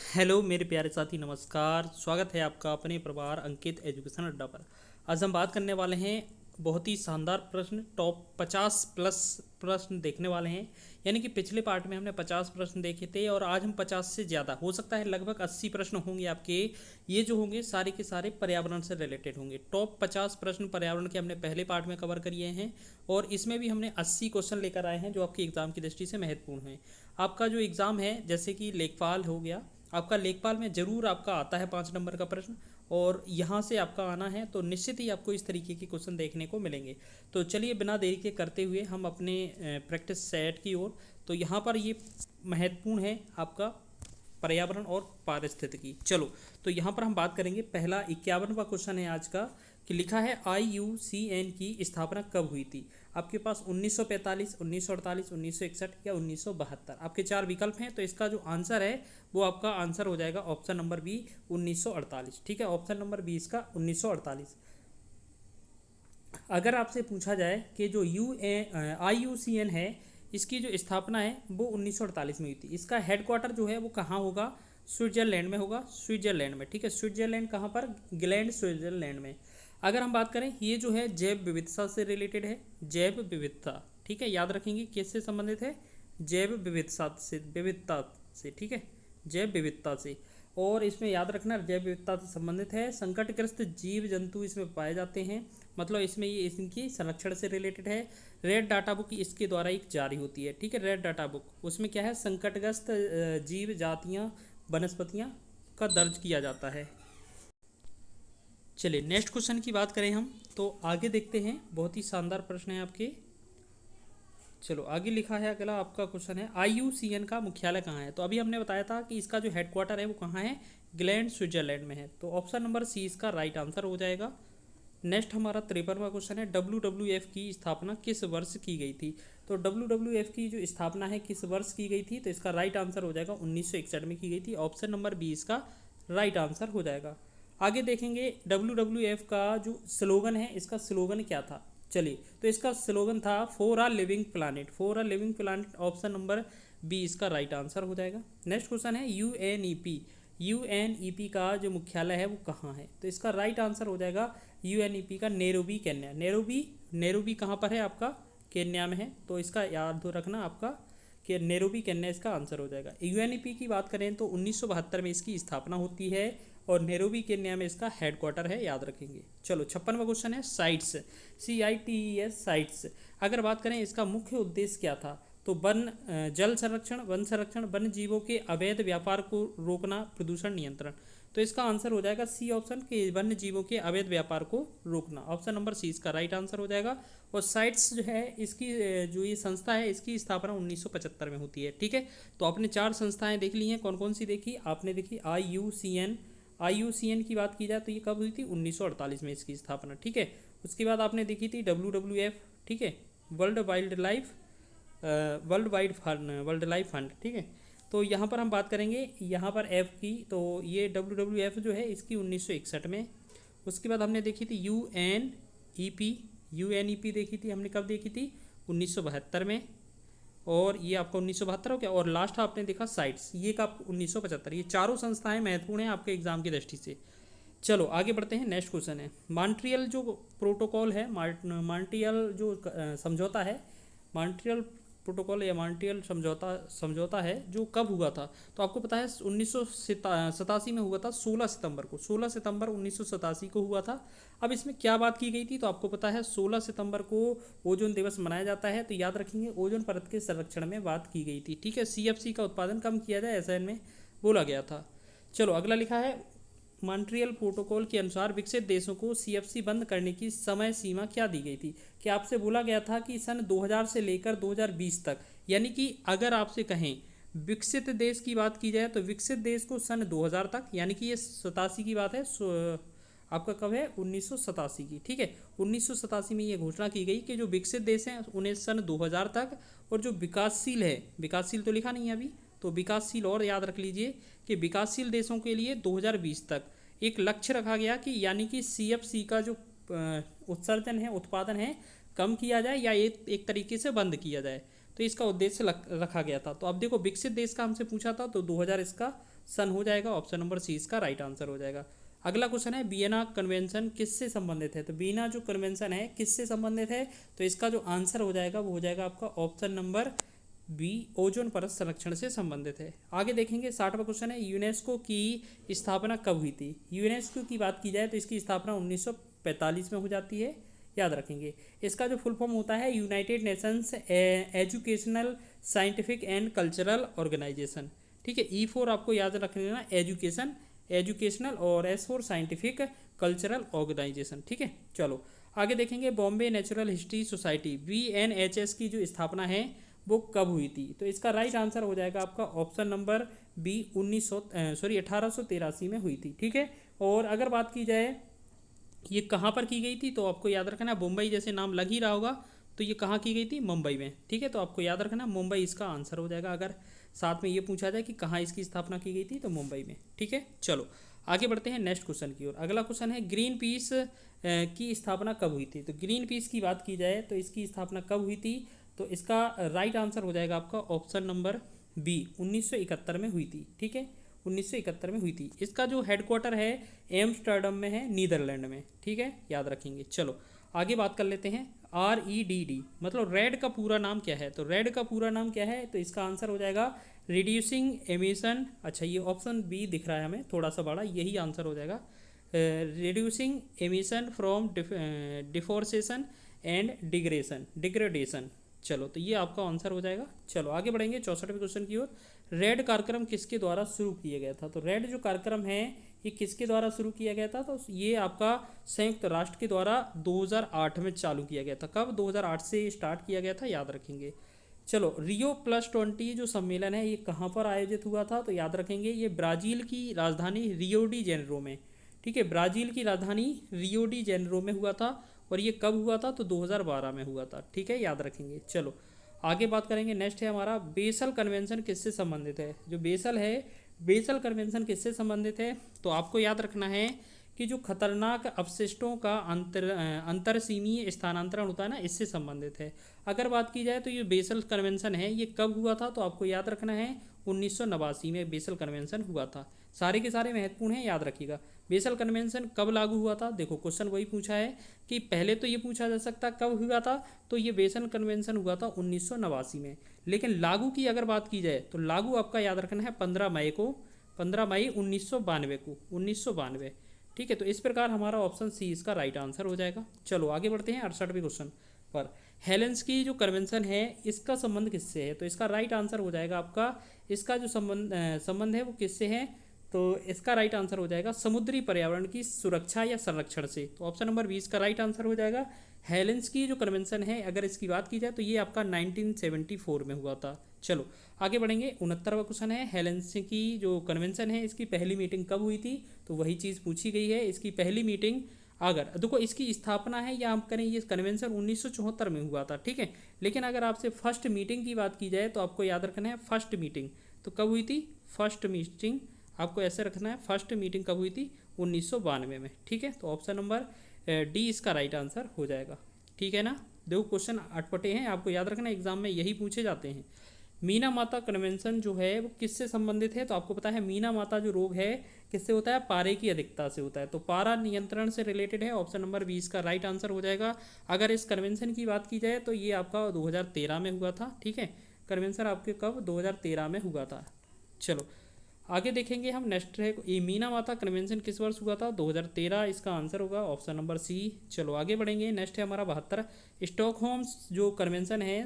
Hello मेरे प्यारे साथी, नमस्कार। स्वागत है आपका अपने प्रभार अंकित एजुकेशन अड्डा पर। आज हम बात करने वाले हैं बहुत ही शानदार प्रश्न, टॉप 50 प्लस प्रश्न देखने वाले हैं। यानी कि पिछले पार्ट में हमने 50 प्रश्न देखे थे और आज हम 50 से ज़्यादा, हो सकता है लगभग 80 प्रश्न होंगे आपके। ये जो होंगे सारे के सारे पर्यावरण से रिलेटेड होंगे। टॉप 50 प्रश्न पर्यावरण के हमने पहले पार्ट में कवर करिए हैं और इसमें भी हमने 80 क्वेश्चन लेकर आए हैं जो आपके एग्ज़ाम की दृष्टि से महत्वपूर्ण हैं। आपका जो एग्ज़ाम है, जैसे कि लेखपाल हो गया, आपका लेखपाल में ज़रूर आपका आता है 5 नंबर का प्रश्न और यहाँ से आपका आना है तो निश्चित ही आपको इस तरीके के क्वेश्चन देखने को मिलेंगे। तो चलिए बिना देरी के करते हुए हम अपने प्रैक्टिस सेट की ओर। तो यहाँ पर ये महत्वपूर्ण है आपका पर्यावरण और पारिस्थितिकी। चलो, तो यहाँ पर हम बात करेंगे। पहला 51वां क्वेश्चन है आज का कि लिखा है IUCN की स्थापना कब हुई थी। आपके पास 1945, 1948, 1961 या 1972 आपके 4 विकल्प हैं। तो इसका जो आंसर है वो आपका आंसर हो जाएगा ऑप्शन नंबर बी, 1948। ठीक है, ऑप्शन नंबर बी इसका 1948। अगर आपसे पूछा जाए कि जो IUCN है, इसकी जो स्थापना है वो 1948 में हुई थी। इसका हेडक्वार्टर जो है वो कहाँ होगा? स्विट्जरलैंड में होगा, स्विट्जरलैंड में। ठीक है, स्विट्जरलैंड कहाँ पर? ग्लैंड, स्विट्जरलैंड में। अगर हम बात करें, ये जो है जैव विविधता से रिलेटेड है, जैव विविधता। ठीक है, याद रखेंगे किससे संबंधित है? जैव विविधता से। ठीक है, जैव विविधता से। और इसमें याद रखना जैव विविधता से संबंधित है। संकटग्रस्त जीव जंतु इसमें पाए जाते हैं, मतलब इसमें ये इनकी संरक्षण से रिलेटेड है। रेड डाटा बुक इसके द्वारा एक जारी होती है। ठीक है, रेड डाटा बुक, उसमें क्या है? संकटग्रस्त जीव जातियाँ, वनस्पतियाँ का दर्ज किया जाता है। चलिए नेक्स्ट क्वेश्चन की बात करें हम, तो आगे देखते हैं। बहुत ही शानदार प्रश्न है आपके। चलो आगे लिखा है, अगला आपका क्वेश्चन है IUCN का मुख्यालय कहाँ है। तो अभी हमने बताया था कि इसका जो हेडक्वार्टर है वो कहाँ है? ग्लैंड, स्विट्जरलैंड में है। तो ऑप्शन नंबर सी इसका राइट आंसर हो जाएगा। नेक्स्ट हमारा 53वां क्वेश्चन है, WWF की स्थापना किस वर्ष की गई थी। तो WWF की जो स्थापना है किस वर्ष की गई थी, तो इसका राइट आंसर हो जाएगा 1961 में की गई थी। ऑप्शन नंबर बी इसका राइट आंसर हो जाएगा। आगे देखेंगे WWF का जो स्लोगन है, इसका स्लोगन क्या था। चलिए, तो इसका स्लोगन था for a living planet, for a living planet. Option number B इसका राइट आंसर हो जाएगा। नेक्स्ट क्वेश्चन है UNEP का जो मुख्यालय है वो कहाँ है। तो इसका राइट आंसर हो जाएगा UNEP का नैरोबी, केन्या। नैरोबी कहाँ पर है? आपका केन्या में है। तो इसका याद रखना आपका कि नैरोबी, केन्या इसका आंसर हो जाएगा। UNEP की बात करें तो 1972 में इसकी स्थापना होती है और नैरोबी, केन्या में इसका हेडक्वार्टर है, याद रखेंगे। चलो 56वां क्वेश्चन है साइट्स, CITES साइट्स। अगर बात करें इसका मुख्य उद्देश्य क्या था, तो जल संरक्षण, वन संरक्षण, वन जीवों के अवैध व्यापार को रोकना, प्रदूषण नियंत्रण। तो इसका आंसर हो जाएगा सी ऑप्शन के वन्य जीवों के अवैध व्यापार को रोकना। ऑप्शन नंबर सी इसका राइट आंसर हो जाएगा। और साइट्स जो है इसकी जो ये संस्था है इसकी स्थापना 1975 में होती है। ठीक है, तो आपने 4 संस्थाएं देख ली हैं। कौन कौन सी देखी आपने? देखी IUCN की बात की जाए तो ये कब हुई थी? 1948 में इसकी स्थापना। ठीक है, उसके बाद आपने देखी थी WWF। ठीक है, world wild life world life fund. ठीक है, तो यहाँ पर हम बात करेंगे यहाँ पर एफ की। तो ये WWF जो है इसकी 1961 में। उसके बाद हमने देखी थी UNEP देखी थी हमने। कब देखी थी? 1972 में। और ये आपका 1972 हो गया। और लास्ट आपने देखा साइट्स, ये कब? 1975। ये चारों संस्थाएं महत्वपूर्ण हैं आपके एग्जाम की दृष्टि से। चलो आगे बढ़ते हैं। नेक्स्ट क्वेश्चन है मॉन्ट्रियल जो प्रोटोकॉल है, मॉन्ट्रियल जो समझौता है, मॉन्ट्रियल प्रोटोकॉल या मॉन्ट्रियल समझौता है जो कब हुआ था। तो आपको पता है 1987 में हुआ था, 16 सितंबर को। 16 सितंबर 1987 को हुआ था। अब इसमें क्या बात की गई थी, तो आपको पता है 16 सितंबर को ओजोन दिवस मनाया जाता है। तो याद रखेंगे ओजोन परत के संरक्षण में बात की गई थी। ठीक है, CFC का उत्पादन कम किया जाए, ऐसा इनमें बोला गया था। चलो अगला लिखा है मॉन्ट्रियल प्रोटोकॉल के अनुसार विकसित देशों को CFC बंद करने की समय सीमा क्या दी गई थी। कि आपसे बोला गया था कि सन 2000 से लेकर 2020 तक, यानी कि अगर आपसे कहें विकसित देश की बात की जाए तो विकसित देश को सन 2000 तक, यानी कि ये 87 की बात है। आपका कब है? 1987 की। ठीक है, 1987 में ये घोषणा की गई कि जो विकसित देश हैं उन्हें सन 2000 तक, और जो विकासशील है, विकासशील तो लिखा नहीं है अभी, तो विकासशील और याद रख लीजिए कि विकासशील देशों के लिए 2020 तक एक लक्ष्य रखा गया कि यानी कि CFC का जो उत्सर्जन है, उत्पादन है, कम किया जाए या एक तरीके से बंद किया जाए। तो इसका उद्देश्य रखा गया था। तो अब देखो विकसित देश का हमसे पूछा था, तो 2000 इसका सन हो जाएगा। ऑप्शन नंबर सी इसका राइट आंसर हो जाएगा। अगला क्वेश्चन है वियना कन्वेंशन किससे संबंधित है? तो वियना जो कन्वेंशन है किससे संबंधित है? तो इसका जो आंसर हो जाएगा वो हो जाएगा आपका ऑप्शन नंबर बी, ओजोन परत संरक्षण से संबंधित है। आगे देखेंगे 60वां क्वेश्चन है यूनेस्को की स्थापना कब हुई थी? यूनेस्को की बात की जाए तो इसकी स्थापना 1945 में हो जाती है, याद रखेंगे। इसका जो फुल फॉर्म होता है United Nations Educational Scientific and Cultural Organization. ठीक है, E4 आपको याद रख लेना, एजुकेशन, एजुकेशनल, और S4 साइंटिफिक कल्चरल ऑर्गेनाइजेशन। ठीक है, चलो आगे देखेंगे Bombay natural history society BNHS की जो स्थापना है वो कब हुई थी? तो इसका राइट आंसर हो जाएगा आपका ऑप्शन नंबर बी 1883 में हुई थी। ठीक है, और अगर बात की जाए ये कहाँ पर की गई थी, तो आपको याद रखना मुंबई, जैसे नाम लग ही रहा होगा, तो ये कहाँ की गई थी? मुंबई में। ठीक है, तो आपको याद रखना मुंबई इसका आंसर हो जाएगा। अगर साथ में ये पूछा जाए कि कहाँ इसकी स्थापना की गई थी, तो मुंबई में। ठीक है, चलो आगे बढ़ते हैं नेक्स्ट क्वेश्चन की ओर। अगला क्वेश्चन है ग्रीन पीस की स्थापना कब हुई थी? तो ग्रीन पीस की बात की जाए तो इसकी स्थापना कब हुई थी? तो इसका राइट आंसर हो जाएगा आपका ऑप्शन नंबर बी 1971 में हुई थी। ठीक है, 1971 में हुई थी। इसका जो हेडक्वार्टर है एम्स्टर्डम में है, नीदरलैंड में। ठीक है, याद रखेंगे। चलो आगे बात कर लेते हैं REDD मतलब रेड का पूरा नाम क्या है? तो रेड का पूरा नाम क्या है? तो इसका आंसर हो जाएगा रिड्यूसिंग एमिशन। अच्छा, ये ऑप्शन बी दिख रहा है हमें थोड़ा सा बड़ा, यही आंसर हो जाएगा। Reducing emission from deforestation and degradation. चलो, तो ये आपका आंसर हो जाएगा। चलो आगे बढ़ेंगे 64वें क्वेश्चन की ओर। रेड कार्यक्रम किसके द्वारा शुरू किया गया था? तो रेड जो कार्यक्रम है ये किसके द्वारा शुरू किया गया था? तो ये आपका संयुक्त राष्ट्र के द्वारा 2008 में चालू किया गया था। कब? 2008 से स्टार्ट किया गया था, याद रखेंगे। चलो Rio+20 जो सम्मेलन है ये कहाँ पर आयोजित हुआ था? तो याद रखेंगे ये ब्राज़ील की राजधानी रियो डी जेनेरो में। ठीक है, ब्राज़ील की राजधानी रियो डी जेनेरो में हुआ था। और ये कब हुआ था? तो 2012 में हुआ था। ठीक है, याद रखेंगे। चलो आगे बात करेंगे। नेक्स्ट है हमारा बेसल कन्वेंशन किससे संबंधित है? जो बेसल है, बेसल कन्वेंशन किससे संबंधित है? तो आपको याद रखना है कि जो खतरनाक अपशिष्टों का अंतरसीमीय स्थानांतरण होता है ना, इससे संबंधित है। अगर बात की जाए तो ये बेसल कन्वेंशन है ये कब हुआ था? तो आपको याद रखना है 1989 में बेसल कन्वेंशन हुआ था। सारे के सारे महत्वपूर्ण हैं, याद रखिएगा। बेसल कन्वेंशन कब लागू हुआ था? देखो क्वेश्चन वही पूछा है कि पहले तो ये पूछा जा सकता कब हुआ था, तो ये बेसल कन्वेंशन हुआ था 1989 में। लेकिन लागू की अगर बात की जाए तो लागू आपका याद रखना है 15 मई को, 15 मई 1992 को, 1992। ठीक है, तो इस प्रकार हमारा ऑप्शन सी इसका राइट आंसर हो जाएगा। चलो आगे बढ़ते हैं 68वें क्वेश्चन पर। हेलेंस्की जो कन्वेंशन है इसका संबंध किससे है? तो इसका राइट आंसर हो जाएगा आपका, इसका जो संबंध है वो किससे है? तो इसका राइट आंसर हो जाएगा समुद्री पर्यावरण की सुरक्षा या संरक्षण से। तो ऑप्शन नंबर 20 का राइट आंसर हो जाएगा। हेलेंस्की जो कन्वेंशन है अगर इसकी बात की जाए तो ये आपका 1974 में हुआ था। चलो आगे बढ़ेंगे। 69वां क्वेश्चन है हेलेंस्की जो कन्वेंशन है इसकी पहली मीटिंग कब हुई थी? तो वही चीज़ पूछी गई है। इसकी पहली मीटिंग अगर देखो इसकी स्थापना है या हम करें ये कन्वेंशन 1974 में हुआ था। ठीक है, लेकिन अगर आपसे फर्स्ट मीटिंग की बात की जाए तो आपको याद रखना है फर्स्ट मीटिंग तो कब हुई थी? फर्स्ट मीटिंग आपको ऐसे रखना है, फर्स्ट मीटिंग कब हुई थी? 1992 में। ठीक है, तो ऑप्शन नंबर डी इसका राइट आंसर हो जाएगा। ठीक है ना, देखो क्वेश्चन अटपटे हैं, आपको याद रखना एग्जाम में यही पूछे जाते हैं। मीना माता कन्वेंशन जो है वो किससे संबंधित है? तो आपको पता है मीना माता जो रोग है किससे होता है? पारे की अधिकता से होता है। तो पारा नियंत्रण से रिलेटेड है। ऑप्शन नंबर 20 का राइट आंसर हो जाएगा। अगर इस कन्वेंशन की बात की जाए तो ये आपका 2013 में हुआ था। ठीक है, कन्वेंशन आपके कब? 2013 में हुआ था। चलो आगे देखेंगे हम। नेक्स्ट है ये मीना माता कन्वेंशन किस वर्ष हुआ था? 2013 इसका आंसर होगा, ऑप्शन नंबर सी। चलो आगे बढ़ेंगे। नेक्स्ट है हमारा 72 स्टॉकहोम जो कन्वेंशन है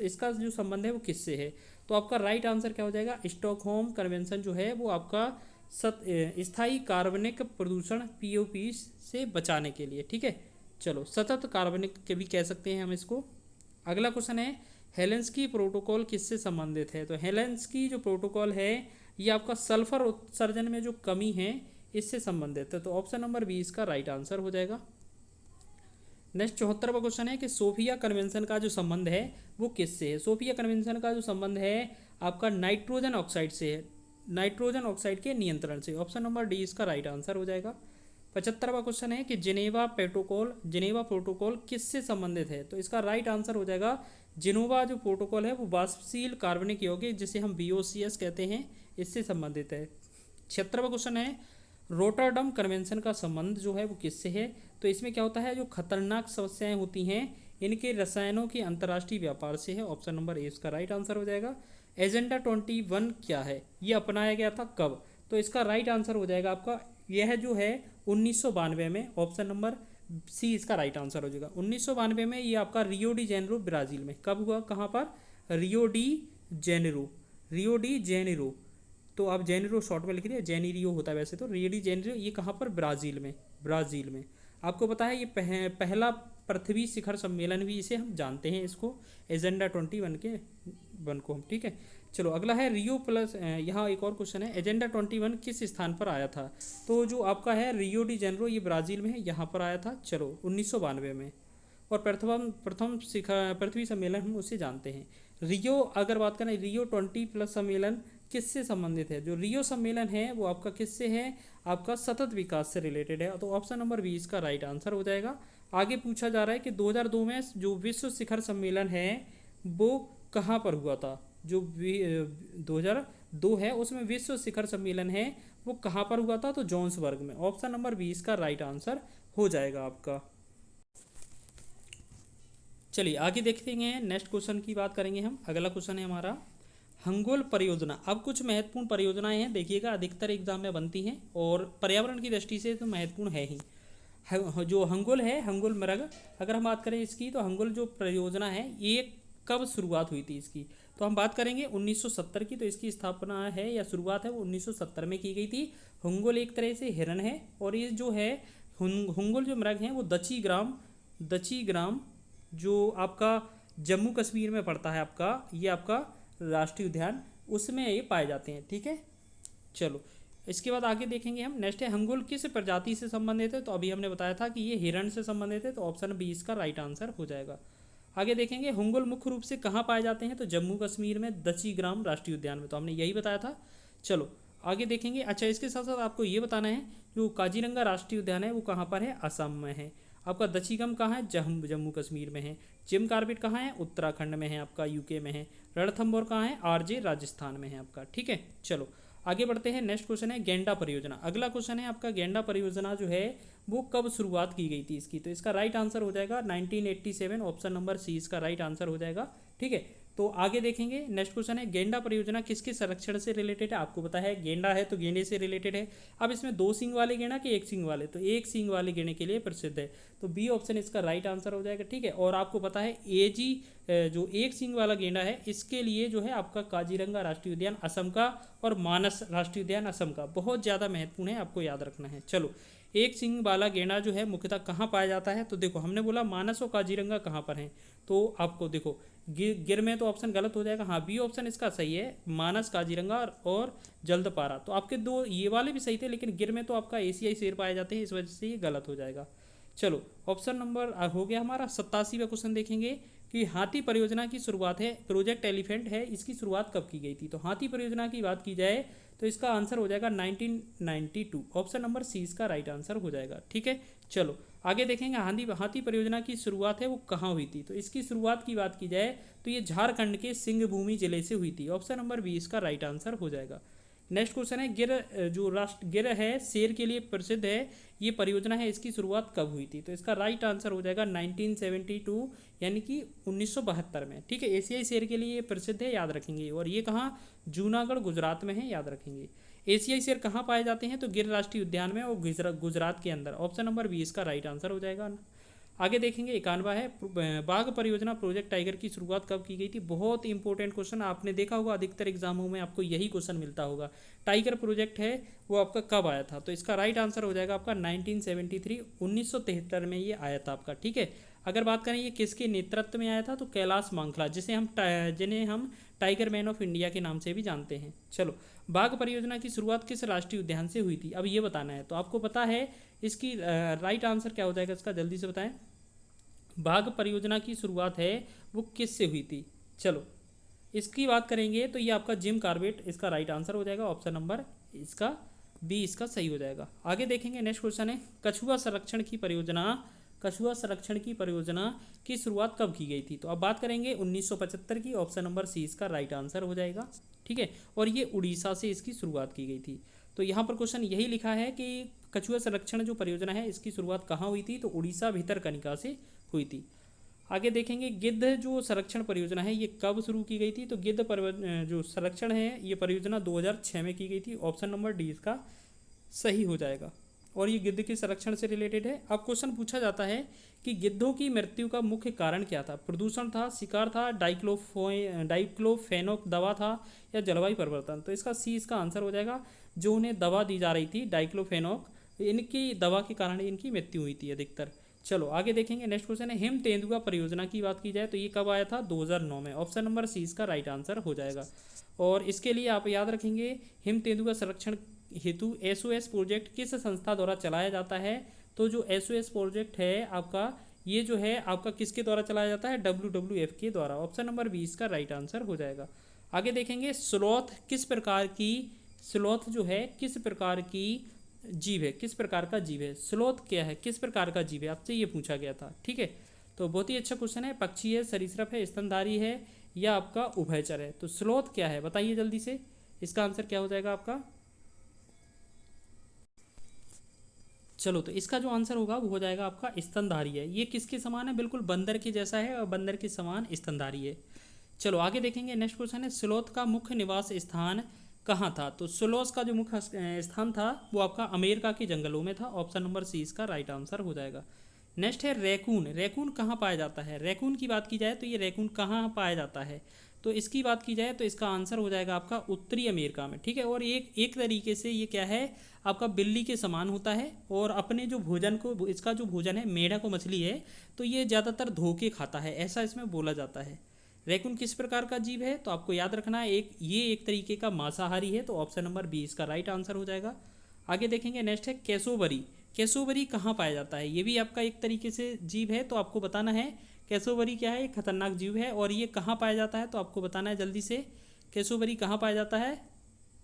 इसका जो संबंध है वो किससे है? तो आपका राइट आंसर क्या हो जाएगा? स्टॉकहोम कन्वेंशन जो है वो आपका स्थायी कार्बनिक प्रदूषण POP से बचाने के लिए। ठीक है, चलो सतत कार्बनिक के भी कह सकते हैं हम इसको। अगला क्वेश्चन है हेलेंस्की प्रोटोकॉल किससे संबंधित है? तो हेलेंस्की जो प्रोटोकॉल है ये आपका सल्फर उत्सर्जन में जो कमी है इससे संबंधित है। तो ऑप्शन नंबर 20 का राइट आंसर हो जाएगा। नेक्स्ट 74वां क्वेश्चन है कि सोफिया कन्वेंशन का जो संबंध है वो किससे है? सोफिया कन्वेंशन का जो संबंध है आपका नाइट्रोजन ऑक्साइड से है, नाइट्रोजन ऑक्साइड के नियंत्रण से। ऑप्शन नंबर डी इसका राइट आंसर हो जाएगा। 75वां क्वेश्चन है कि जिनेवा प्रोटोकॉल किससे संबंधित है? तो इसका राइट आंसर हो जाएगा जिनोवा जो प्रोटोकॉल है वो वाष्पशील कार्बनिक यौगिक जिसे हम VOCs कहते हैं इससे संबंधित है। 76वां क्वेश्चन है रोटरडम कन्वेंशन का संबंध जो है वो किससे है? तो इसमें क्या होता है, जो खतरनाक समस्याएं होती हैं इनके रसायनों के अंतर्राष्ट्रीय व्यापार से है। ऑप्शन नंबर ए इसका राइट आंसर हो जाएगा। एजेंडा 21 क्या है, ये अपनाया गया था कब? तो इसका राइट आंसर हो जाएगा आपका, यह जो है 1992 में। ऑप्शन नंबर सी इसका राइट आंसर हो जाएगा। 1992 में ये आपका रियो डी जेनेरो ब्राज़ील में। कब हुआ, कहाँ पर? Rio de Janeiro, Rio de Janeiro. तो आप जेनेरो शॉर्ट में लिख दिया, जेनेरियो होता है वैसे तो। रियो डी जेनेरो ये कहाँ पर? ब्राज़ील में, ब्राज़ील में। आपको पता है ये पहला पृथ्वी शिखर सम्मेलन भी इसे हम जानते हैं, इसको एजेंडा 21 के वन को हम, ठीक है। चलो अगला है रियो प्लस, यहाँ एक और क्वेश्चन है, एजेंडा 21 किस स्थान पर आया था? तो जो आपका है रियो डी जेनेरो ये ब्राज़ील में है, यहाँ पर आया था। चलो 1992 में। और प्रथम शिखर पृथ्वी सम्मेलन हम उसे जानते हैं। रियो, अगर बात करें रियो 20+ सम्मेलन किससे संबंधित है? जो रियो सम्मेलन है वो आपका किससे है? आपका सतत विकास से रिलेटेड है। तो ऑप्शन नंबर 20 का राइट आंसर हो जाएगा। आगे पूछा जा रहा है कि 2002 में जो विश्व शिखर सम्मेलन है वो कहाँ पर हुआ था? जो 2002 है उसमें विश्व शिखर सम्मेलन है वो कहाँ पर हुआ था? तो जोहान्सबर्ग में। ऑप्शन नंबर 20 का राइट आंसर हो जाएगा आपका। चलिए आगे देखते हैं, नेक्स्ट क्वेश्चन की बात करेंगे हम। अगला क्वेश्चन है हमारा हंगोल परियोजना। अब कुछ महत्वपूर्ण परियोजनाएं हैं, देखिएगा अधिकतर एग्जाम में बनती हैं और पर्यावरण की दृष्टि से तो महत्वपूर्ण है ही। जो हंगोल है, हंगोल मृग, अगर हम बात करें इसकी, तो हंगोल जो परियोजना है ये कब शुरुआत हुई थी इसकी? तो हम बात करेंगे 1970 की। तो इसकी स्थापना है या शुरुआत है वो 1970 में की गई थी। हंगोल एक तरह से हिरन है और ये जो है हंगोल जो मृग हैं वो दची ग्राम जो आपका जम्मू कश्मीर में पड़ता है आपका, ये आपका राष्ट्रीय उद्यान, उसमें ये पाए जाते हैं, ठीक है। चलो इसके बाद आगे देखेंगे हम। नेक्स्ट है हंगोल किस प्रजाति से संबंधित है? तो अभी हमने बताया था कि ये हिरण से संबंधित है, तो ऑप्शन 20 का राइट आंसर हो जाएगा। आगे देखेंगे हंगोल मुख्य रूप से कहाँ पाए जाते हैं? तो जम्मू कश्मीर में दची ग्राम राष्ट्रीय उद्यान में, तो हमने यही बताया था। चलो आगे देखेंगे। अच्छा इसके साथ साथ आपको ये बताना है जो काजीरंगा राष्ट्रीय उद्यान है वो कहाँ पर है? असम में है। आपका दचीगम कहाँ है? जम्मू कश्मीर में है। जिम कार्बेट कहाँ है? उत्तराखंड में है, आपका यूके में है। रणथंभौर कहाँ है? आरजे राजस्थान में है आपका, ठीक है। चलो आगे बढ़ते हैं। नेक्स्ट क्वेश्चन है गेंडा परियोजना। अगला क्वेश्चन है आपका गेंडा परियोजना जो है वो कब शुरुआत की गई थी इसकी? तो इसका राइट आंसर हो जाएगा 1987। ऑप्शन नंबर सी इसका राइट आंसर हो जाएगा, ठीक है। तो आगे देखेंगे। नेक्स्ट क्वेश्चन है गेंडा परियोजना किसके संरक्षण से रिलेटेड है? आपको पता है गेंडा है तो गेंडे से रिलेटेड है। अब इसमें 2 सींग वाले गेंडा कि 1 सींग वाले? तो 1 सींग वाले गेंडे के लिए प्रसिद्ध है, तो बी ऑप्शन इसका राइट आंसर हो जाएगा, ठीक है। और आपको पता है एजी जो 1 सींग वाला गेंडा है इसके लिए जो है आपका काजीरंगा राष्ट्रीय उद्यान असम का और मानस राष्ट्रीय उद्यान असम का बहुत ज़्यादा महत्वपूर्ण है, आपको याद रखना है। चलो 1 सींग वाला गेंडा जो है मुख्यतः कहाँ पाया जाता है? तो देखो हमने बोला मानस और काजीरंगा कहाँ पर हैं, तो आपको देखो गिर में तो ऑप्शन गलत हो जाएगा। हाँ बी ऑप्शन इसका सही है, मानस काजीरंगा और जल्दपारा। तो आपके 2 ये वाले भी सही थे, लेकिन गिर में तो आपका एशियाई शेर पाए जाते हैं, इस वजह से ये गलत हो जाएगा। चलो ऑप्शन नंबर हो गया हमारा 87वां क्वेश्चन देखेंगे कि हाथी परियोजना की शुरुआत है, प्रोजेक्ट एलिफेंट है, इसकी शुरुआत कब की गई थी? तो हाथी परियोजना की बात की जाए तो इसका आंसर हो जाएगा 1992। ऑप्शन नंबर सी इसका राइट आंसर हो जाएगा, ठीक है। चलो आगे देखेंगे हाथी परियोजना की शुरुआत है वो कहाँ हुई थी? तो इसकी शुरुआत की बात की जाए तो ये झारखंड के सिंहभूमि जिले से हुई थी। ऑप्शन नंबर 20 का राइट आंसर हो जाएगा। नेक्स्ट क्वेश्चन है गिर है शेर के लिए प्रसिद्ध है, ये परियोजना है, इसकी शुरुआत कब हुई थी? तो इसका राइट आंसर हो जाएगा 1972 यानी कि 1972 में, ठीक है। एशियाई शेर के लिए ये प्रसिद्ध है, याद रखेंगे। और ये कहाँ? जूनागढ़ गुजरात में है, याद रखेंगे। एशियाई शेर कहाँ पाए जाते हैं? तो गिर राष्ट्रीय उद्यान में और गुजरात के अंदर। ऑप्शन नंबर 20 का राइट आंसर हो जाएगा। आगे देखेंगे 91 है बाघ परियोजना प्रोजेक्ट टाइगर की शुरुआत कब की गई थी? बहुत इंपॉर्टेंट क्वेश्चन, आपने देखा होगा अधिकतर एग्जामों में आपको यही क्वेश्चन मिलता होगा। टाइगर प्रोजेक्ट है वो आपका कब आया था? तो इसका राइट आंसर हो जाएगा आपका 1973, 1973 में ये आया था आपका, ठीक है। अगर बात करें ये किसके नेतृत्व में आया था? तो कैलाश मांखला, जिन्हें हम टाइगर मैन ऑफ इंडिया के नाम से भी जानते हैं। चलो बाघ परियोजना की शुरुआत किस राष्ट्रीय उद्यान से हुई थी? अब ये बताना है। तो आपको पता है इसकी राइट आंसर क्या हो जाएगा इसका, जल्दी से बताएं। बाघ परियोजना की शुरुआत है वो किस से हुई थी? चलो इसकी बात करेंगे तो ये आपका जिम कार्बेट इसका राइट आंसर हो जाएगा। ऑप्शन नंबर इसका बी इसका सही हो जाएगा। आगे देखेंगे। नेक्स्ट क्वेश्चन है कछुआ संरक्षण की परियोजना कछुआ संरक्षण की परियोजना की शुरुआत कब की गई थी? तो अब बात करेंगे 1975 की। ऑप्शन नंबर सी इसका राइट आंसर हो जाएगा। ठीक है, और ये उड़ीसा से इसकी शुरुआत की गई थी। तो यहाँ पर क्वेश्चन यही लिखा है कि कछुआ संरक्षण जो परियोजना है इसकी शुरुआत कहाँ हुई थी? तो उड़ीसा भितरकनिका से हुई थी। आगे देखेंगे गिद्ध जो संरक्षण परियोजना है ये कब शुरू की गई थी? तो गिद्ध जो संरक्षण है ये परियोजना 2006 में की गई थी। ऑप्शन नंबर डी इसका सही हो जाएगा, और ये गिद्ध के संरक्षण से रिलेटेड है। अब क्वेश्चन पूछा जाता है कि गिद्धों की मृत्यु का मुख्य कारण क्या था? प्रदूषण था, शिकार था, डाइक्लोफेनोक दवा था, या जलवायु परिवर्तन? तो इसका सी इसका आंसर हो जाएगा। जो उन्हें दवा दी जा रही थी डाइक्लोफेनोक, इनकी दवा के कारण इनकी मृत्यु हुई थी अधिकतर। चलो आगे देखेंगे। नेक्स्ट क्वेश्चन है हिम तेंदुआ परियोजना की बात की जाए तो ये कब आया था? 2009 में। ऑप्शन नंबर सी इसका राइट आंसर हो जाएगा। और इसके लिए आप याद रखेंगे हिम तेंदुआ संरक्षण हेतु एसओएस प्रोजेक्ट किस संस्था द्वारा चलाया जाता है? तो जो एसओएस प्रोजेक्ट है आपका, ये जो है आपका किसके द्वारा चलाया जाता है? WWF के द्वारा। ऑप्शन नंबर 20 का राइट आंसर हो जाएगा। आगे देखेंगे स्लॉथ किस प्रकार की, स्लॉथ जो है किस प्रकार की जीव है? किस प्रकार का जीव है? स्लॉथ क्या है, किस प्रकार का जीव है? आपसे ये पूछा गया था। ठीक है, तो बहुत ही अच्छा क्वेश्चन है। पक्षी है, सरीसृप है, स्तनधारी है, या आपका उभयचर है? तो स्लॉथ क्या है बताइए जल्दी से, इसका आंसर क्या हो जाएगा आपका? चलो, तो इसका जो आंसर होगा वो हो जाएगा आपका स्तनधारी है। ये किसके समान है? बिल्कुल बंदर के जैसा है, और बंदर के समान स्तनधारी है। चलो आगे देखेंगे। नेक्स्ट क्वेश्चन है स्लॉथ का मुख्य निवास स्थान कहाँ था? तो स्लॉथ का जो मुख्य स्थान था वो आपका अमेरिका के जंगलों में था। ऑप्शन नंबर सी इसका राइट आंसर हो जाएगा। नेक्स्ट है रैकून। रैकून कहाँ पाया जाता है? रैकून की बात की जाए तो ये रैकून कहाँ पाया जाता है? तो इसकी बात की जाए तो इसका आंसर हो जाएगा आपका उत्तरी अमेरिका में। ठीक है, और एक एक तरीके से ये क्या है आपका बिल्ली के समान होता है, और अपने जो भोजन को, इसका जो भोजन है मेढक को मछली है, तो ये ज़्यादातर धो के खाता है, ऐसा इसमें बोला जाता है। रैकून किस प्रकार का जीव है? तो आपको याद रखना है ये एक तरीके का मांसाहारी है। तो ऑप्शन नंबर 20 का राइट आंसर हो जाएगा। आगे देखेंगे। नेक्स्ट है केसोबरी। केसोबरी कहाँ पाया जाता है? ये भी आपका एक तरीके से जीव है, तो आपको बताना है केसोबरी क्या है। एक खतरनाक जीव है, और ये कहाँ पाया जाता है? तो आपको बताना है जल्दी से, केसोबरी कहाँ पाया जाता है?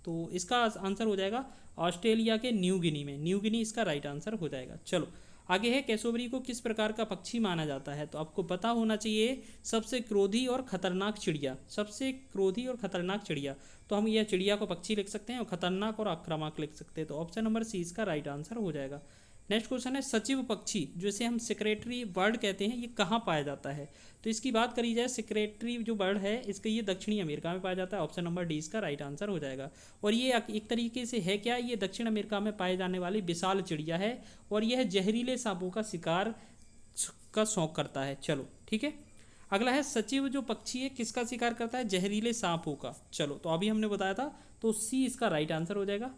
तो इसका आंसर हो जाएगा ऑस्ट्रेलिया के न्यू गिनी में। न्यू गिनी इसका राइट आंसर हो जाएगा। चलो आगे है केसोबरी को किस प्रकार का पक्षी माना जाता है? तो आपको पता होना चाहिए सबसे क्रोधी और खतरनाक चिड़िया। सबसे क्रोधी और खतरनाक चिड़िया, तो हम यह चिड़िया को पक्षी लिख सकते हैं, और खतरनाक और आक्रामक लिख सकते हैं। तो ऑप्शन नंबर सी इसका राइट आंसर हो जाएगा। नेक्स्ट क्वेश्चन है सचिव पक्षी, जिसे हम सेक्रेटरी बर्ड कहते हैं, ये कहाँ पाया जाता है? तो इसकी बात करी जाए, सेक्रेटरी जो बर्ड है इसका ये दक्षिणी अमेरिका में पाया जाता है। ऑप्शन नंबर डी इसका राइट आंसर हो जाएगा। और ये एक तरीके से है क्या, ये दक्षिण अमेरिका में पाए जाने वाली विशाल चिड़िया है, और यह जहरीले सांपों का शिकार का शौक करता है। चलो ठीक है, अगला है सचिव जो पक्षी है किसका शिकार करता है? जहरीले सांपों का। चलो, तो अभी हमने बताया था, तो सी इसका राइट आंसर हो जाएगा।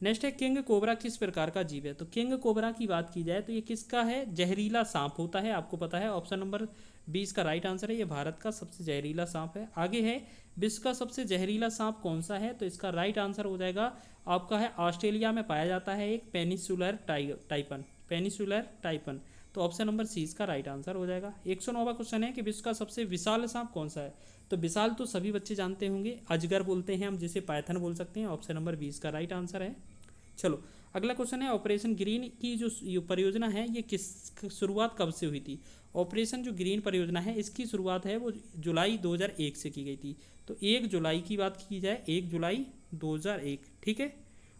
नेक्स्ट है किंग कोबरा किस प्रकार का जीव है? तो किंग कोबरा की बात की जाए तो ये किसका है? जहरीला सांप होता है, आपको पता है। ऑप्शन नंबर 20 का राइट आंसर है। ये भारत का सबसे जहरीला सांप है। आगे है विश्व का सबसे जहरीला सांप कौन सा है? तो इसका राइट आंसर हो जाएगा आपका है ऑस्ट्रेलिया में पाया जाता है एक पेनिसुलर टाइपन। Peninsular taipan. तो ऑप्शन नंबर सी इसका राइट आंसर हो जाएगा। 109वां क्वेश्चन है कि विश्व का सबसे विशाल सांप कौन सा है? तो विशाल तो सभी बच्चे जानते होंगे, अजगर बोलते हैं हम, जिसे पाइथन बोल सकते हैं। ऑप्शन नंबर 20 का राइट आंसर है। चलो अगला क्वेश्चन है ऑपरेशन ग्रीन की जो परियोजना है ये किस शुरुआत कब से हुई थी? ऑपरेशन जो ग्रीन परियोजना है इसकी शुरुआत है वो जुलाई 2001 से की गई थी। तो 1 जुलाई की बात की जाए, 1 जुलाई 2001। ठीक है,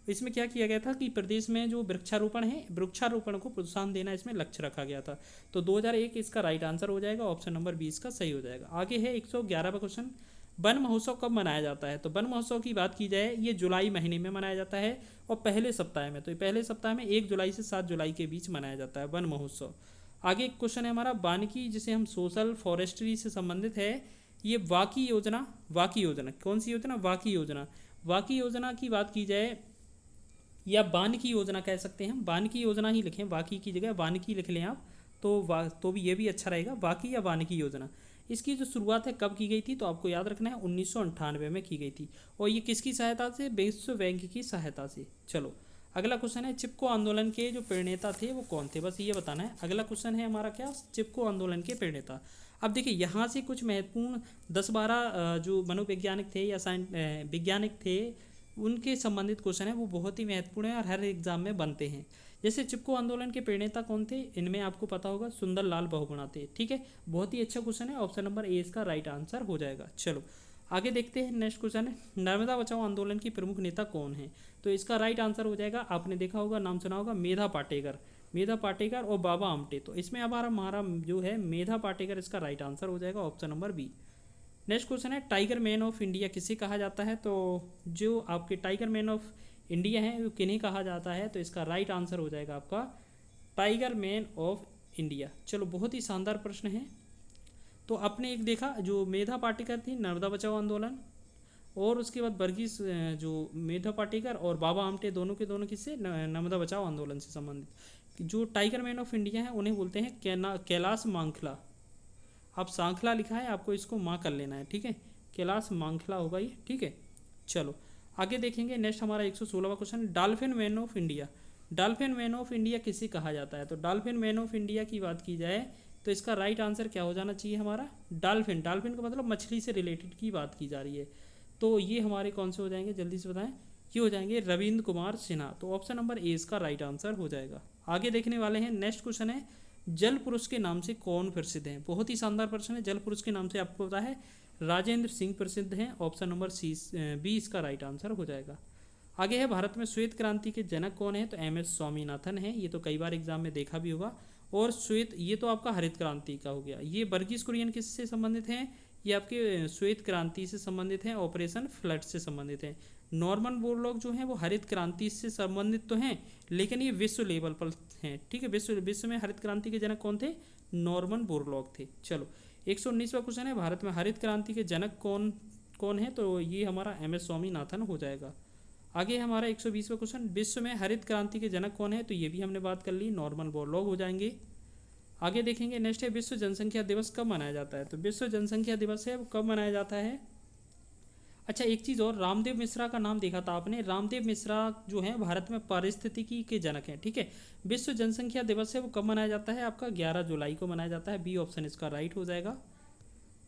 इसमें क्या किया गया था कि प्रदेश में जो वृक्षारोपण है, वृक्षारोपण को प्रोत्साहन देना इसमें लक्ष्य रखा गया था। तो 2001 इसका राइट आंसर हो जाएगा। ऑप्शन नंबर 20 का सही हो जाएगा। आगे है 111वां क्वेश्चन, वन महोत्सव कब मनाया जाता है? तो वन महोत्सव की बात की जाए ये जुलाई महीने में मनाया जाता है, और पहले सप्ताह में। तो पहले सप्ताह में 1 जुलाई से 7 जुलाई के बीच मनाया जाता है वन महोत्सव। आगे एक क्वेश्चन है हमारा वानिकी, जिसे हम सोशल फॉरेस्ट्री से संबंधित है। ये वाकी योजना, वाकी योजना कौन सी योजना? वाकी योजना। वाकी योजना की बात की जाए, या वानिकी योजना कह सकते हैं हम, वानिकी योजना ही लिखें, वाकी की जगह वानिकी लिख लें आप, तो भी ये भी अच्छा रहेगा, वाकी या वानिकी योजना। इसकी जो शुरुआत है कब की गई थी? तो आपको याद रखना है 1998 में की गई थी, और ये किसकी सहायता से? विश्व बैंक की सहायता से। चलो अगला क्वेश्चन है चिपको आंदोलन के जो प्रणेता थे वो कौन थे? बस ये बताना है। अगला क्वेश्चन है हमारा क्या, चिपको आंदोलन के प्रणेता। अब देखिए यहाँ से कुछ महत्वपूर्ण 10-12 जो मनोवैज्ञानिक थे या वैज्ञानिक थे उनके संबंधित क्वेश्चन है वो बहुत ही महत्वपूर्ण है और हर एग्जाम में बनते हैं। जैसे चिपको आंदोलन के प्रणेता कौन थे, इनमें आपको पता होगा सुंदरलाल बहुगुणा थे। ठीक है, बहुत ही अच्छा क्वेश्चन है, ऑप्शन नंबर ए इसका राइट आंसर हो जाएगा। चलो आगे देखते हैं, नेक्स्ट क्वेश्चन है नर्मदा बचाओ आंदोलन की प्रमुख नेता कौन है। तो इसका राइट आंसर हो जाएगा, आपने देखा होगा, नाम सुना होगा, मेधा पाटेकर। मेधा पाटेकर और बाबा आमटे। तो इसमें अब हमारा जो है मेधा पाटेकर इसका राइट आंसर हो जाएगा, option number B. Next question है टाइगर मैन ऑफ इंडिया किसे कहा जाता है। तो जो आपके टाइगर मैन ऑफ इंडिया हैं वो किन्हें कहा जाता है, तो इसका राइट आंसर हो जाएगा आपका टाइगर मैन ऑफ इंडिया। चलो बहुत ही शानदार प्रश्न है। तो आपने एक देखा जो मेधा पाटेकर थी नर्मदा बचाओ आंदोलन, और उसके बाद वर्गीस जो मेधा पाटेकर और बाबा आमटे दोनों के दोनों किससे, नर्मदा बचाओ आंदोलन से संबंधित। जो टाइगर मैन ऑफ इंडिया है उन्हें बोलते हैं कैलाश मांखला। आप सांखला लिखा है, आपको इसको माँ कर लेना है, ठीक है, कैलाश मांखला होगा ये। ठीक है, चलो आगे देखेंगे। नेक्स्ट हमारा 116वां question, dolphin man of India. Dolphin man of India किसे कहा जाता है। तो डॉल्फिन मैन ऑफ इंडिया की बात की जाए तो इसका राइट आंसर क्या हो जाना चाहिए हमारा, डॉल्फिन। डॉल्फिन का मतलब मछली से रिलेटेड की बात की जा रही है। तो ये हमारे कौन से हो जाएंगे, जल्दी से बताएं, ये हो जाएंगे रविंद्र कुमार सिन्हा। तो ऑप्शन नंबर ए इसका राइट आंसर हो जाएगा। आगे देखने वाले हैं, नेक्स्ट क्वेश्चन है जल पुरुष के नाम से कौन प्रसिद्ध है। बहुत ही शानदार प्रश्न है। जल पुरुष के नाम से आपको पता है राजेंद्र सिंह प्रसिद्ध हैं, ऑप्शन नंबर सी बी इसका राइट आंसर हो जाएगा। आगे है भारत में श्वेत क्रांति के जनक कौन है। तो एम एस स्वामीनाथन है, ये तो कई बार एग्जाम में देखा भी होगा। और श्वेत, ये तो आपका हरित क्रांति का हो गया। ये वर्गीस कुरियन किससे संबंधित हैं, ये आपके श्वेत क्रांति से संबंधित हैं, ऑपरेशन फ्लड से संबंधित हैं। नॉर्मन बोरलॉग जो हैं वो हरित क्रांति से संबंधित तो हैं, लेकिन ये विश्व लेवल पर हैं। ठीक है, विश्व में हरित क्रांति के जनक कौन थे, नॉर्मन बोरलॉग थे। चलो 119वां क्वेश्चन है भारत में हरित क्रांति के जनक कौन कौन है। तो ये हमारा एम एस स्वामीनाथन हो जाएगा। आगे हमारा 120वां क्वेश्चन, विश्व में हरित क्रांति के जनक कौन है। तो ये भी हमने बात कर ली, नॉर्मन बोरलॉग हो जाएंगे। आगे देखेंगे, नेक्स्ट है विश्व जनसंख्या दिवस कब मनाया जाता है। तो विश्व जनसंख्या दिवस है वो कब मनाया जाता है। अच्छा एक चीज़ और, रामदेव मिश्रा का नाम देखा था आपने। रामदेव मिश्रा जो है भारत में पारिस्थितिकी के जनक हैं। ठीक है, विश्व जनसंख्या दिवस है वो कब मनाया जाता है, आपका 11 जुलाई को मनाया जाता है। बी ऑप्शन इसका राइट हो जाएगा।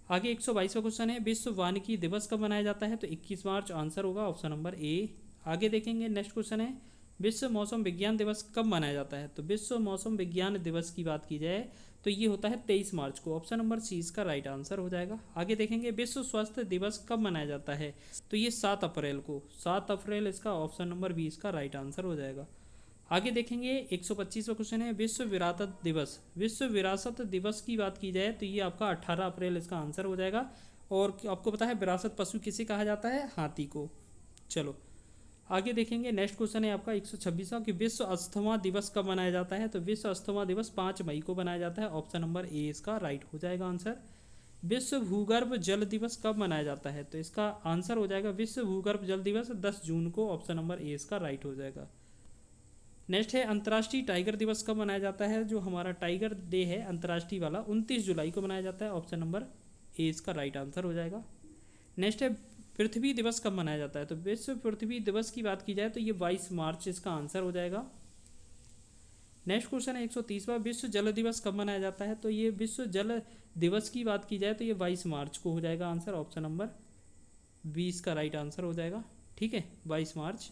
आगे 122वां क्वेश्चन है विश्व वानिकी दिवस कब मनाया जाता है। तो 21 मार्च आंसर होगा, ऑप्शन नंबर ए। आगे देखेंगे, नेक्स्ट क्वेश्चन है विश्व मौसम विज्ञान दिवस कब मनाया जाता है। तो विश्व मौसम विज्ञान दिवस की बात की जाए तो ये होता है 23 मार्च को, ऑप्शन नंबर सी इसका राइट आंसर हो जाएगा। आगे देखेंगे विश्व स्वास्थ्य दिवस कब मनाया जाता है। तो ये 7 अप्रैल को, 7 अप्रैल इसका ऑप्शन नंबर बी इसका राइट आंसर हो जाएगा। आगे देखेंगे 125वां क्वेश्चन है विश्व विरासत दिवस। विश्व विरासत दिवस की बात की जाए तो ये आपका 18 अप्रैल इसका आंसर हो जाएगा। और आपको पता है विरासत पशु किसे कहा जाता है, हाथी को। चलो आगे देखेंगे, नेक्स्ट क्वेश्चन है आपका 126वां कि विश्व अस्थमा दिवस कब मनाया जाता है। तो विश्व अस्थमा दिवस 5 मई को मनाया जाता है, ऑप्शन नंबर ए इसका राइट हो जाएगा आंसर। विश्व भूगर्भ जल दिवस कब मनाया जाता है। तो इसका आंसर हो जाएगा विश्व भूगर्भ जल दिवस 10 जून को, ऑप्शन नंबर ए इसका राइट हो जाएगा। नेक्स्ट है अंतर्राष्ट्रीय टाइगर दिवस कब मनाया जाता है। जो हमारा टाइगर डे है अंतर्राष्ट्रीय वाला 29 जुलाई को मनाया जाता है, ऑप्शन नंबर ए इसका राइट आंसर हो जाएगा। नेक्स्ट है पृथ्वी दिवस कब मनाया जाता है। तो विश्व पृथ्वी दिवस की बात की जाए तो ये 22 मार्च इसका आंसर हो जाएगा। नेक्स्ट क्वेश्चन है 130वां विश्व जल दिवस कब मनाया जाता है। तो ये विश्व जल दिवस की बात की जाए तो ये 22 मार्च को हो जाएगा आंसर, ऑप्शन नंबर 20 का राइट आंसर हो जाएगा। ठीक है, 22 मार्च।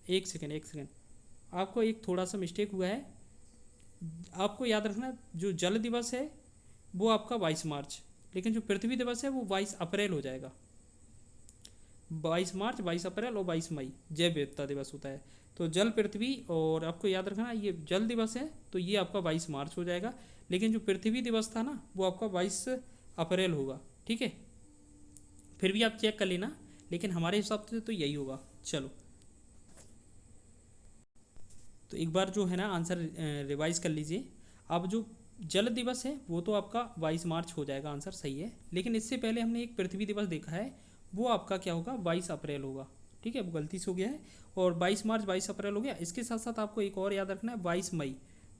एक सेकेंड, आपको एक थोड़ा सा मिस्टेक हुआ है। आपको याद रखना जो जल दिवस है वो आपका 22 मार्च, लेकिन जो पृथ्वी दिवस है वो 22 अप्रैल हो जाएगा। 22 मार्च, 22 अप्रैल और 22 मई जैव विविधता दिवस होता है। तो जल पृथ्वी, और आपको याद रखना ये जल दिवस है तो ये आपका 22 मार्च हो जाएगा, लेकिन जो पृथ्वी दिवस था ना वो आपका 22 अप्रैल होगा। ठीक है, फिर भी आप चेक कर लेना, लेकिन हमारे हिसाब से तो यही होगा। चलो तो एक बार जो है ना आंसर रिवाइज कर लीजिए। अब जो जल दिवस है वो तो आपका 22 मार्च हो जाएगा, आंसर सही है। लेकिन इससे पहले हमने एक पृथ्वी दिवस देखा है, वो आपका क्या होगा, 22 अप्रैल होगा। ठीक है, वो गलती से हो गया है। और 22 मार्च 22 अप्रैल हो गया। इसके साथ साथ आपको एक और याद रखना है, 22 मई,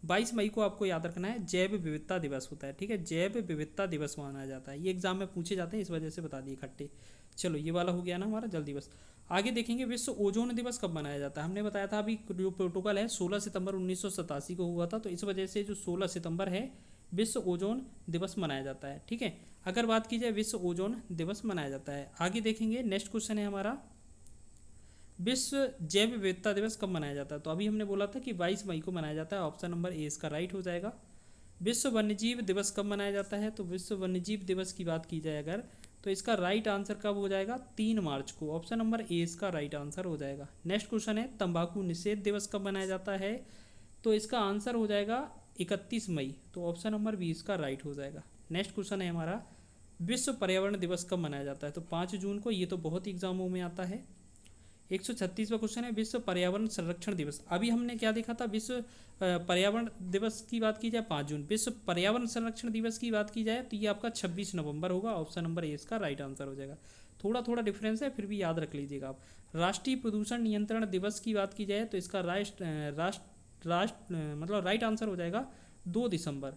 22 मई को आपको याद रखना है जैव विविधता दिवस होता है। ठीक है, जैव विविधता दिवस मनाया जाता है। ये एग्जाम में पूछे जाते हैं, इस वजह से बता दिए इकट्ठे। चलो ये वाला हो गया ना हमारा जल दिवस। आगे देखेंगे विश्व ओजोन दिवस कब मनाया जाता है। हमने बताया था अभी जो प्रोटोकॉल है 16 सितंबर 1987 को हुआ था, तो इस वजह से जो 16 सितंबर है विश्व ओजोन दिवस मनाया जाता है। ठीक है, अगर बात की जाए विश्व ओजोन दिवस मनाया जाता है। आगे देखेंगे, नेक्स्ट क्वेश्चन है हमारा, विश्व जैव विविधता दिवस कब मनाया जाता है। तो अभी हमने बोला था कि 22 मई को मनाया जाता है, ऑप्शन नंबर ए इसका राइट हो जाएगा। विश्व वन्यजीव दिवस कब मनाया जाता है। तो विश्व वन्यजीव दिवस की बात की जाए अगर, तो इसका राइट आंसर कब हो जाएगा, 3 मार्च को, ऑप्शन नंबर ए इसका राइट आंसर हो जाएगा। नेक्स्ट क्वेश्चन है, तंबाकू निषेध दिवस कब मनाया जाता है। तो इसका आंसर हो जाएगा 31 मई, तो ऑप्शन नंबर बी इसका राइट हो जाएगा। नेक्स्ट क्वेश्चन है हमारा, विश्व पर्यावरण दिवस कब मनाया जाता है। तो 5 जून को, ये तो बहुत एग्जामों में आता है। 136वां क्वेश्चन है, विश्व पर्यावरण संरक्षण दिवस। अभी हमने क्या देखा था, विश्व पर्यावरण दिवस की बात की जाए 5 जून, विश्व पर्यावरण संरक्षण दिवस की बात की जाए तो ये आपका 26 नवंबर होगा, ऑप्शन नंबर ए इसका राइट आंसर हो जाएगा। थोड़ा थोड़ा डिफरेंस है, फिर भी याद रख लीजिएगा आप। राष्ट्रीय प्रदूषण नियंत्रण दिवस की बात की जाए तो इसका मतलब राइट आंसर हो जाएगा 2 दिसंबर।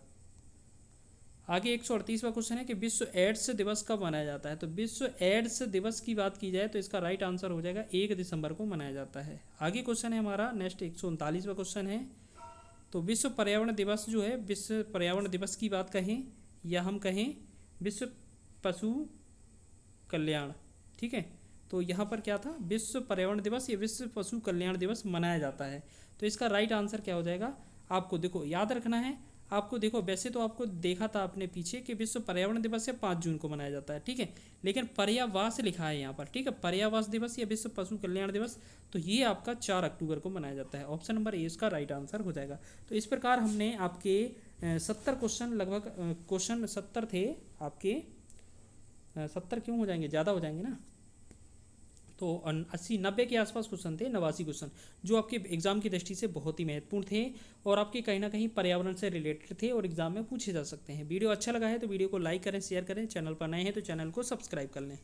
आगे 138वां क्वेश्चन है कि विश्व एड्स दिवस कब मनाया जाता है। तो विश्व एड्स दिवस की बात की जाए तो इसका राइट आंसर हो जाएगा 1 दिसंबर को मनाया जाता है। आगे क्वेश्चन है हमारा नेक्स्ट 139वां क्वेश्चन है, तो विश्व पर्यावरण दिवस जो है, विश्व पर्यावरण दिवस की बात कहें या हम कहें विश्व पशु कल्याण, ठीक है, तो यहाँ पर क्या था, विश्व पर्यावरण दिवस या विश्व पशु कल्याण दिवस मनाया जाता है। तो इसका राइट आंसर क्या हो जाएगा, आपको देखो याद रखना है। आपको देखो, वैसे तो आपको देखा था आपने पीछे कि विश्व पर्यावरण दिवस है 5 जून को मनाया जाता है, ठीक है, लेकिन पर्यावास लिखा है यहाँ पर, ठीक है, पर्यावास दिवस या विश्व पशु कल्याण दिवस, तो ये आपका 4 अक्टूबर को मनाया जाता है, ऑप्शन नंबर ए इसका राइट आंसर हो जाएगा। तो इस प्रकार हमने आपके 70 क्वेश्चन, लगभग क्वेश्चन 70 थे आपके, 70 क्यों हो जाएंगे, ज़्यादा हो जाएंगे ना, तो 80-90 के आसपास क्वेश्चन थे, 89 क्वेश्चन, जो आपके एग्जाम की दृष्टि से बहुत ही महत्वपूर्ण थे और आपके कहीं ना कहीं पर्यावरण से रिलेटेड थे और एग्जाम में पूछे जा सकते हैं। वीडियो अच्छा लगा है तो वीडियो को लाइक करें, शेयर करें, चैनल पर नए हैं तो चैनल को सब्सक्राइब कर लें।